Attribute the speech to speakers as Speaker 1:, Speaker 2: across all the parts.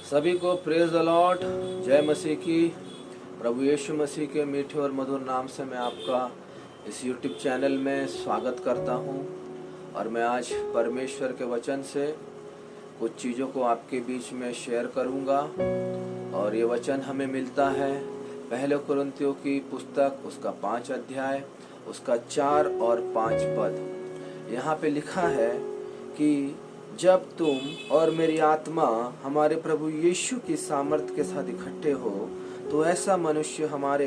Speaker 1: सभी को praise the Lord. जय मसीह की। प्रभु यीशु मसीह के मीठे और मधुर नाम से मैं आपका इस यूट्यूब चैनल में स्वागत करता हूं। और मैं आज परमेश्वर के वचन से कुछ चीज़ों को आपके बीच में शेयर करूंगा। और ये वचन हमें मिलता है पहले कुरिन्थियों की पुस्तक, उसका 5 अध्याय, उसका 4 और 5 पद। यहाँ पे लिखा है कि जब तुम और मेरी आत्मा हमारे प्रभु यीशु की सामर्थ्य के साथ इकट्ठे हो, तो ऐसा मनुष्य हमारे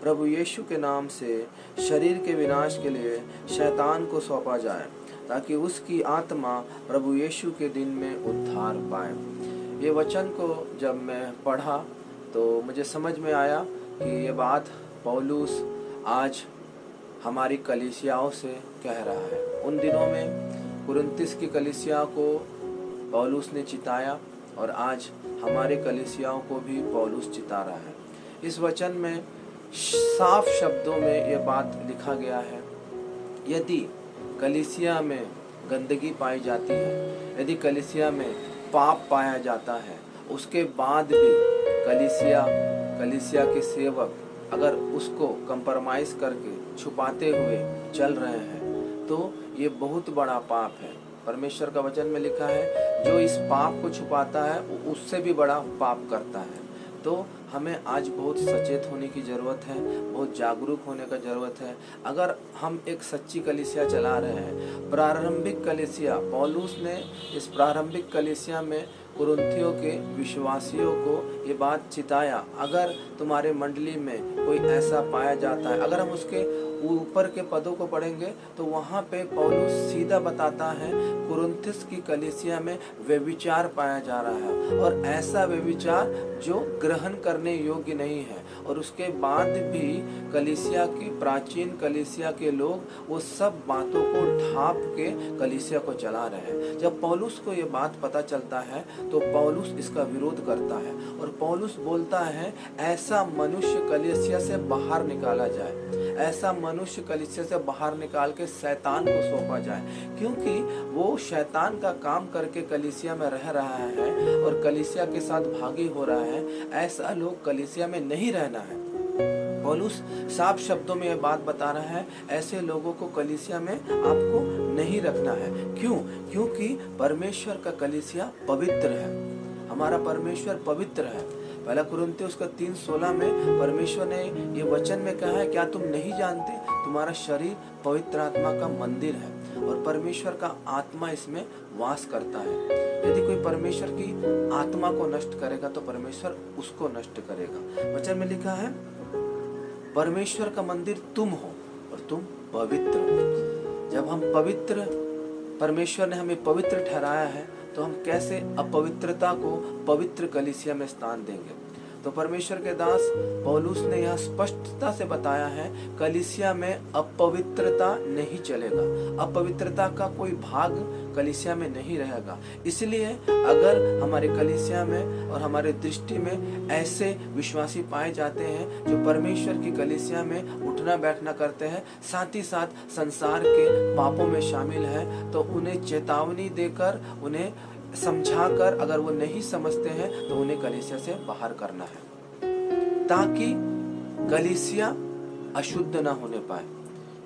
Speaker 1: प्रभु यीशु के नाम से शरीर के विनाश के लिए शैतान को सौंपा जाए, ताकि उसकी आत्मा प्रभु यीशु के दिन में उद्धार पाए। ये वचन को जब मैं पढ़ा तो मुझे समझ में आया कि ये बात पौलुस आज हमारी कलीसियाओं से कह रहा है। उन दिनों में कुरिन्थिस की कलीसिया को पौलुस ने चिताया और आज हमारे कलीसियाओं को भी पौलुस चिता रहा है। इस वचन में साफ शब्दों में ये बात लिखा गया है, यदि कलीसिया में गंदगी पाई जाती है, यदि कलीसिया में पाप पाया जाता है, उसके बाद भी कलीसिया के सेवक अगर उसको कंप्रोमाइज़ करके छुपाते हुए चल रहे हैं, तो ये बहुत बड़ा पाप है। परमेश्वर का वचन में लिखा है, जो इस पाप को छुपाता है वो उससे भी बड़ा पाप करता है। तो हमें आज बहुत सचेत होने की ज़रूरत है, बहुत जागरूक होने का ज़रूरत है। अगर हम एक सच्ची कलीसिया चला रहे हैं, प्रारंभिक कलीसिया, पौलुस ने इस प्रारंभिक कलीसिया में कुरिन्थियों के विश्वासियों को ये बात चिताया, अगर तुम्हारे मंडली में कोई ऐसा पाया जाता है, अगर हम उसके ऊपर के पदों को पढ़ेंगे तो वहाँ पे पौलुस सीधा बताता है कुरिन्थिस की कलीसिया में व्यभिचार पाया जा रहा है, और ऐसा व्यभिचार जो ग्रहण करने योग्य नहीं है। और उसके बाद भी कलीसिया की, प्राचीन कलीसिया के लोग वो सब बातों को ढांप के कलीसिया को चला रहे हैं। जब पौलुस को ये बात पता चलता है तो पौलुस इसका विरोध करता है और पौलुस बोलता है, ऐसा मनुष्य कलीसिया से बाहर निकाला जाए, ऐसा मनुष्य कलीसिया से बाहर निकाल के शैतान को सौंपा जाए, क्योंकि वो शैतान का काम करके कलीसिया में रह रहा है और कलीसिया के साथ भागी हो रहा है। ऐसा लोग कलीसिया में नहीं रहना है। पौलुस साफ शब्दों में ये बात बता रहा है, ऐसे लोगों को कलीसिया में आपको नहीं रखना है। क्यों? क्योंकि परमेश्वर का कलीसिया पवित्र है। हमारा परमेश्वर पवित्र है। पहला कुरिन्थियों उसका 3:16 में परमेश्वर ने ये वचन में कहा है, क्या तुम नहीं जानते तुम्हारा शरीर पवित्र आत्मा का मंदिर है और परमेश्वर का आत्मा इसमें वास करता है। यदि कोई परमेश्वर की आत्मा को नष्ट करेगा तो परमेश्वर उसको नष्ट करेगा। वचन में लिखा है, परमेश्वर का मंदिर तुम हो और तुम पवित्र हो। जब हम पवित्र, परमेश्वर ने हमें पवित्र ठहराया है, तो हम कैसे अपवित्रता को पवित्र कलीसिया में स्थान देंगे? तो परमेश्वर के दास पौलुस ने यह स्पष्टता से बताया है, कलीसिया में अपवित्रता नहीं चलेगा, अपवित्रता का कोई भाग कलीसिया में नहीं रहेगा। इसलिए अगर हमारे कलीसिया में और हमारे दृष्टि में ऐसे विश्वासी पाए जाते हैं जो परमेश्वर की कलीसिया में उठना बैठना करते हैं, साथ ही साथ संसार के पापों में शामिल है, तो उन्हें चेतावनी देकर, उन्हें समझाकर, अगर वो नहीं समझते हैं तो उन्हें कलीसिया से बाहर करना है, ताकि कलीसिया अशुद्ध ना होने पाए।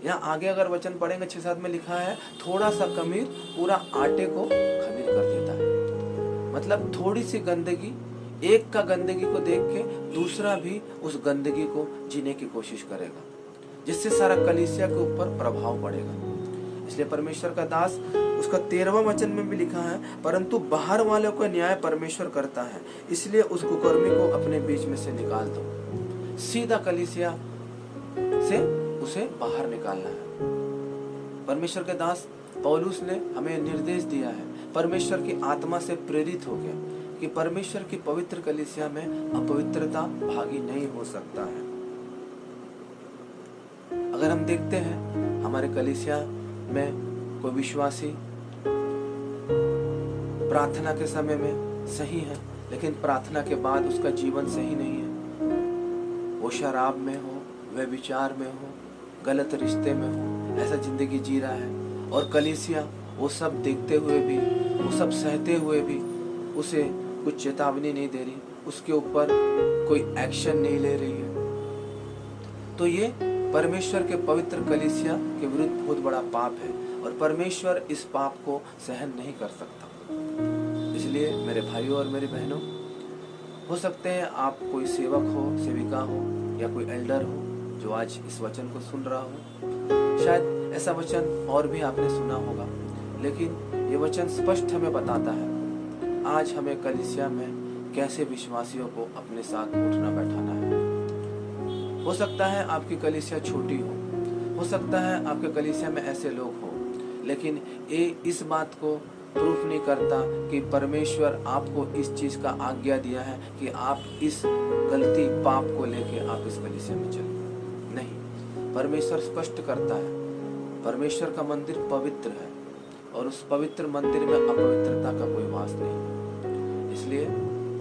Speaker 1: यहाँ आगे अगर वचन पढ़ेंगे 6-7 में लिखा है, थोड़ा सा खमीर पूरा आटे को खमीर कर देता है। मतलब थोड़ी सी गंदगी, एक का गंदगी को देख के दूसरा भी उस गंदगी को जीने की कोशिश करेगा, जिससे सारा कलीसिया के ऊपर प्रभाव पड़ेगा। इसलिए परमेश्वर का दास, उसका 13वां वचन में भी लिखा है, परंतु बाहर वालों का न्याय परमेश्वर करता है, इसलिए उस कुकर्मी को अपने बीच में से निकाल दो। सीधा कलीसिया से उसे बाहर निकालना है। परमेश्वर के दास पौलुस ने हमें निर्देश दिया है, परमेश्वर की आत्मा से प्रेरित हो गया कि परमेश्वर की पवित्र कलीसिया में अपवित्रता भागी नहीं हो सकता है। अगर हम देखते हैं हमारे कलीसिया में कोई विश्वासी प्रार्थना के समय में सही है, लेकिन प्रार्थना के बाद उसका जीवन सही नहीं है, वो शराब में हो, व्यभिचार में हो, गलत रिश्ते में हो, ऐसा जिंदगी जी रहा है, और कलीसिया वो सब देखते हुए भी, वो सब सहते हुए भी उसे कुछ चेतावनी नहीं दे रही, उसके ऊपर कोई एक्शन नहीं ले रही है, तो ये परमेश्वर के पवित्र कलीसिया के विरुद्ध बहुत बड़ा पाप है और परमेश्वर इस पाप को सहन नहीं कर सकता। इसलिए मेरे भाइयों और मेरी बहनों, हो सकते हैं आप कोई सेवक हो, सेविका हो या कोई एल्डर हो जो आज इस वचन को सुन रहा हो। शायद ऐसा वचन और भी आपने सुना होगा, लेकिन ये वचन स्पष्ट हमें बताता है आज हमें कलीसिया में कैसे विश्वासियों को अपने साथ उठना बैठाना है। हो सकता है आपकी कलीसिया छोटी हो सकता है आपके कलीसिया में ऐसे लोग हो, लेकिन ये इस बात को प्रूफ नहीं करता कि परमेश्वर आपको इस चीज का आज्ञा दिया है कि आप इस गलती पाप को लेके आप इस कलीसिया में चलें। नहीं, परमेश्वर स्पष्ट करता है परमेश्वर का मंदिर पवित्र है और उस पवित्र मंदिर में अपवित्रता का कोई वास नहीं। इसलिए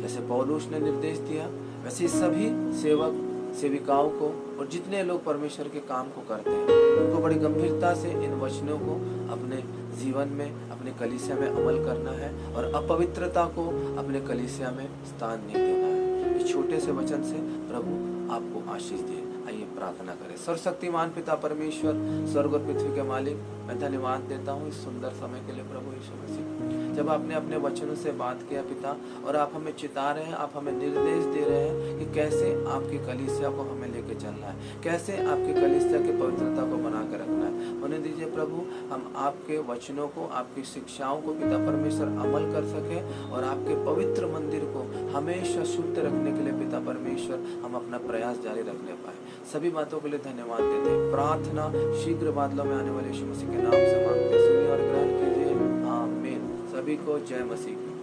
Speaker 1: जैसे पौलुस ने निर्देश दिया, वैसे सभी सेवक सेविकाओं को और जितने लोग परमेश्वर के काम को करते हैं उनको बड़ी गंभीरता से इन वचनों को अपने जीवन में, अपने कलीसिया में अमल करना है और अपवित्रता को अपने कलीसिया में स्थान नहीं देना है। इस छोटे से वचन से प्रभु आपको आशीष दे। आइए प्रार्थना करें। सर्वशक्तिमान पिता परमेश्वर, स्वर्ग और पृथ्वी के मालिक, मैं धन्यवाद देता हूँ इस सुंदर समय के लिए प्रभु यीशु मसीह। जब आपने अपने वचनों से बात किया पिता, और आप हमें चिता रहे हैं, आप हमें निर्देश दे रहे हैं कि कैसे आपकी कलीसिया को हमें लेके चलना है, कैसे आपकी कलीसिया की पवित्रता को बना के रखना है। होने दीजिए प्रभु, हम आपके वचनों को, आपकी शिक्षाओं को पिता परमेश्वर अमल कर सके और आपके पवित्र मंदिर को हमेशा शुद्ध रखने के लिए पिता परमेश्वर हम अपना प्रयास जारी रखने पाए। सभी बातों के लिए धन्यवाद देते हैं। प्रार्थना शीघ्र बादलों में आने वाले यीशु मसीह के नाम से मांगते, सुनिए और ग्रहण कीजिए। आमीन। सभी को जय मसीह।